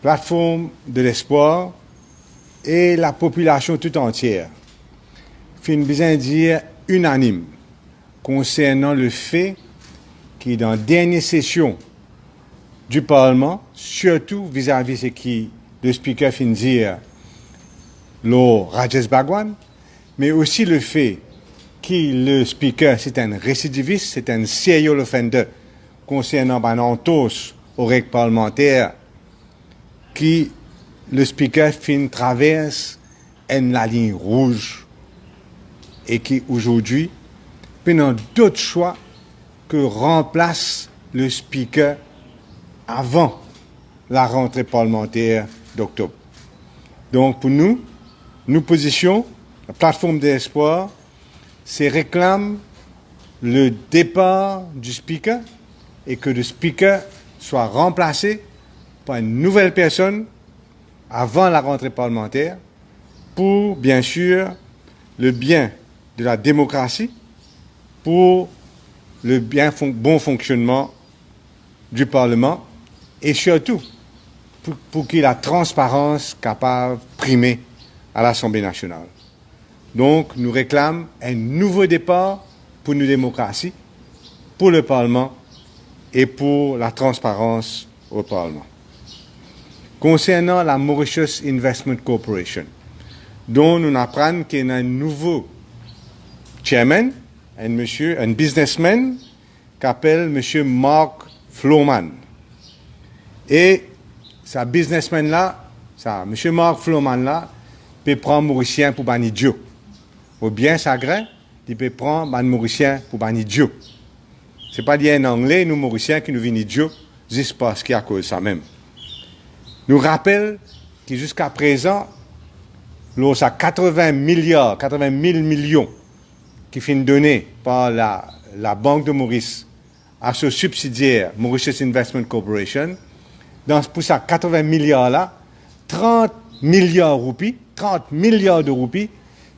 plateforme de l'espoir et la population tout entière fait besoin de dire unanime concernant le fait que dans la dernière session du Parlement, surtout vis-à-vis ce qui le speaker fin dire le Rajesh Bhagwan, mais aussi le fait que le speaker c'est un récidiviste, c'est un serial offender concernant entorse aux règles parlementaires qui le speaker fin traverse la ligne rouge et qui aujourd'hui pendant d'autres choix que remplace le speaker avant la rentrée parlementaire d'octobre. Donc pour nous position, la plateforme d'espoir, c'est réclame le départ du speaker et que le speaker soit remplacé par une nouvelle personne avant la rentrée parlementaire pour, bien sûr, le bien de la démocratie, pour le bon fonctionnement du Parlement et surtout pour qu'il y ait la transparence capable de primer à l'Assemblée nationale. Donc, nous réclamons un nouveau départ pour nos démocraties, pour le Parlement et pour la transparence au Parlement. Concernant la Mauritius Investment Corporation, dont nous apprenons qu'il y a un nouveau chairman, un businessman, qui s'appelle M. Mark Floman. Et ce businessman-là, M. Mark Floman-là, peut prendre Mauricien pour un idiot. Ou bien, ça gré, il peut prendre un Mauricien pour un idiot. Ce n'est pas dire en anglais, nous Mauriciens, qui nous viennent idiots, juste parce qu'il y a cause ça même. Nous rappelle que jusqu'à présent, lorsqu'il y a 80 000 millions qui sont donnés par la Banque de Maurice à ce subsidiaire Mauritius Investment Corporation, pour ces 80 milliards-là, 30 milliards de roupies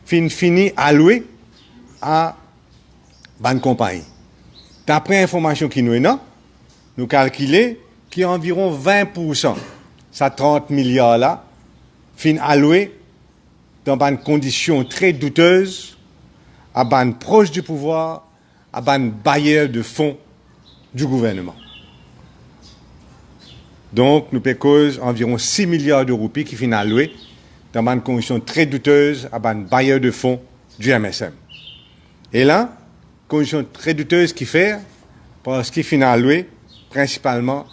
fini alloués à une compagnie. D'après l'information qui nous est là, nous calculons qu'il y a environ 20%, ces 30 milliards-là, fin alloués dans une condition très douteuse à un proche du pouvoir, à un bailleur de fonds du gouvernement. Donc, nous payons environ 6 milliards de roupies qui finissent alloués dans une condition très douteuse à un bailleur de fonds du MSM. Et là, condition très douteuse qui fait parce qu'il finit alloué principalement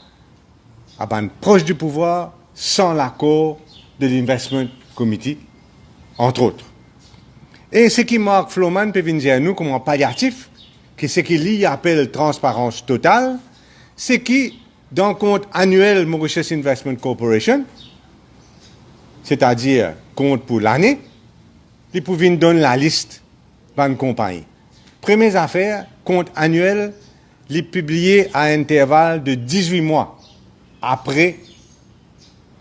à un proche du pouvoir sans l'accord de l'Investment Committee, entre autres. Et ce qui Mark Floman peut venir à nous comme un palliatif, que ce qu'il appelle transparence totale, c'est que dans le compte annuel Mauritius Investment Corporation, c'est-à-dire compte pour l'année, ils pouvaient nous donner la liste d'une compagnie. Première affaire, compte annuel, il est publié à intervalle de 18 mois après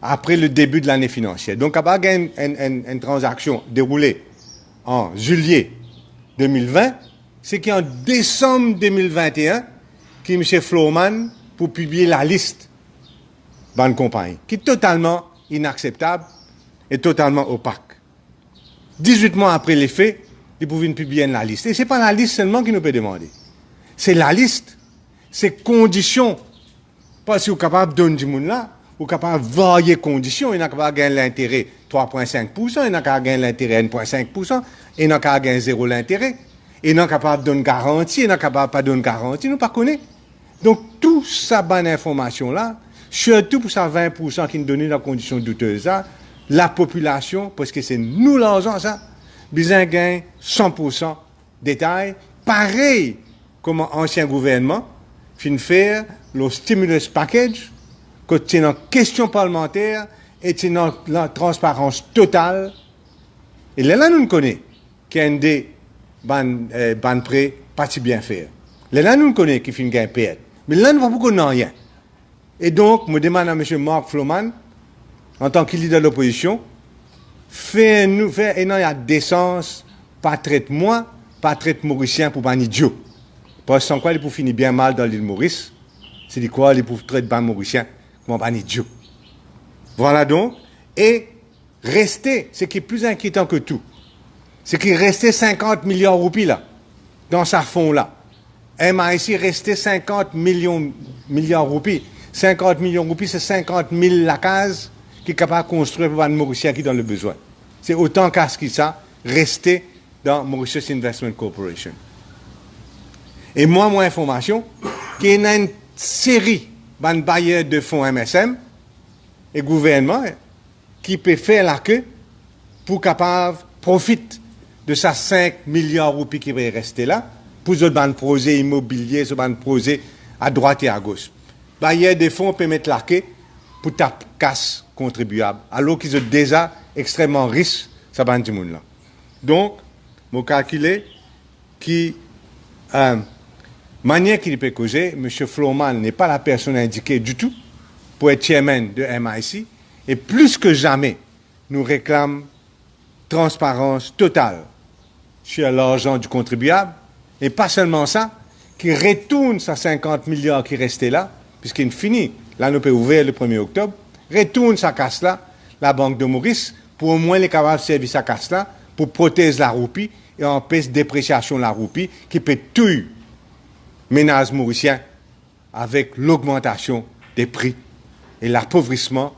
le début de l'année financière. Donc, à part une transaction déroulée en juillet 2020, c'est qu'en décembre 2021, que M. Floman pour publier la liste d'une compagnie, qui est totalement inacceptable et totalement opaque. 18 mois après les faits, ils pouvaient publier la liste. Et ce n'est pas la liste seulement qui nous peut demander. C'est la liste, c'est conditions. Parce que vous êtes capable de donner du monde là, vous êtes capable de varier conditions, il n'a capable de gagner l'intérêt 3,5%, il n'a capable de gagner l'intérêt 1,5%, il n'a capable de gagner 0 l'intérêt, il n'a capable de donner garantie, il n'a capable de pas donner garantie, nous ne connaissons pas. Donc, toute cette bonne information-là, surtout pour ces 20% qui nous donnent la condition douteuse, là, la population, parce que c'est nous l'argent, ça, besoin de gagner 100% détail, pareil comme ancien gouvernement, fin faire le stimulus package, que c'est une question parlementaire et c'est une transparence totale. Et là, nous connaissons qu'il y a un des ban prêts pas si bien faire. Là, nous connaissons qu'il finit gain perdre. Mais là, nous ne pouvons pas rien. Et donc, je demande à M. Mark Floman, en tant que leader de l'opposition, faire la décence, pas traite moi, pas traite Mauricien pour un idiot. Parce que sans quoi, il peut finir bien mal dans l'île Maurice. C'est de quoi, il peut traiter un Mauricien comme un idiot. Voilà donc. Et restait, ce qui est plus inquiétant que tout, c'est qu'il restait 50 milliards de roupies là, dans sa fonds là. MIC restait 50 milliards de roupies. 50 millions de roupies, c'est 50 000 la case qui est capable de construire pour un Mauricien qui est dans le besoin. C'est autant qu'à ce qui ça, restait dans Mauritius Investment Corporation. Et moi, mon information, qu'il y a une série de bailleurs de fonds MSM et gouvernement qui peut faire la queue pour capable profiter de ces 5 milliards de roupies qui vont rester là pour ce projet immobilier, ce projet à droite et à gauche. Bailleurs de fonds peuvent mettre la queue pour taper casse contribuable, alors qu'ils sont déjà extrêmement riches, ça va du monde là. Donc, mon calculé qui manière qu'il peut causer, M. Floman n'est pas la personne indiquée du tout pour être chairman de MIC. Et plus que jamais, nous réclamons transparence totale sur l'argent du contribuable. Et pas seulement ça, qu'il retourne ces 50 milliards qui restaient là, puisqu'il finit, là nous peut ouvrir le 1er octobre, retourne sa casse-là, la Banque de Maurice, pour au moins les capables de servir sa casse-là, pour protéger la roupie et empêcher la dépréciation de la roupie qui peut tuer ménages mauriciens avec l'augmentation des prix et l'appauvrissement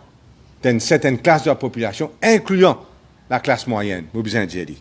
d'une certaine classe de la population, incluant la classe moyenne, vous besoin de dire.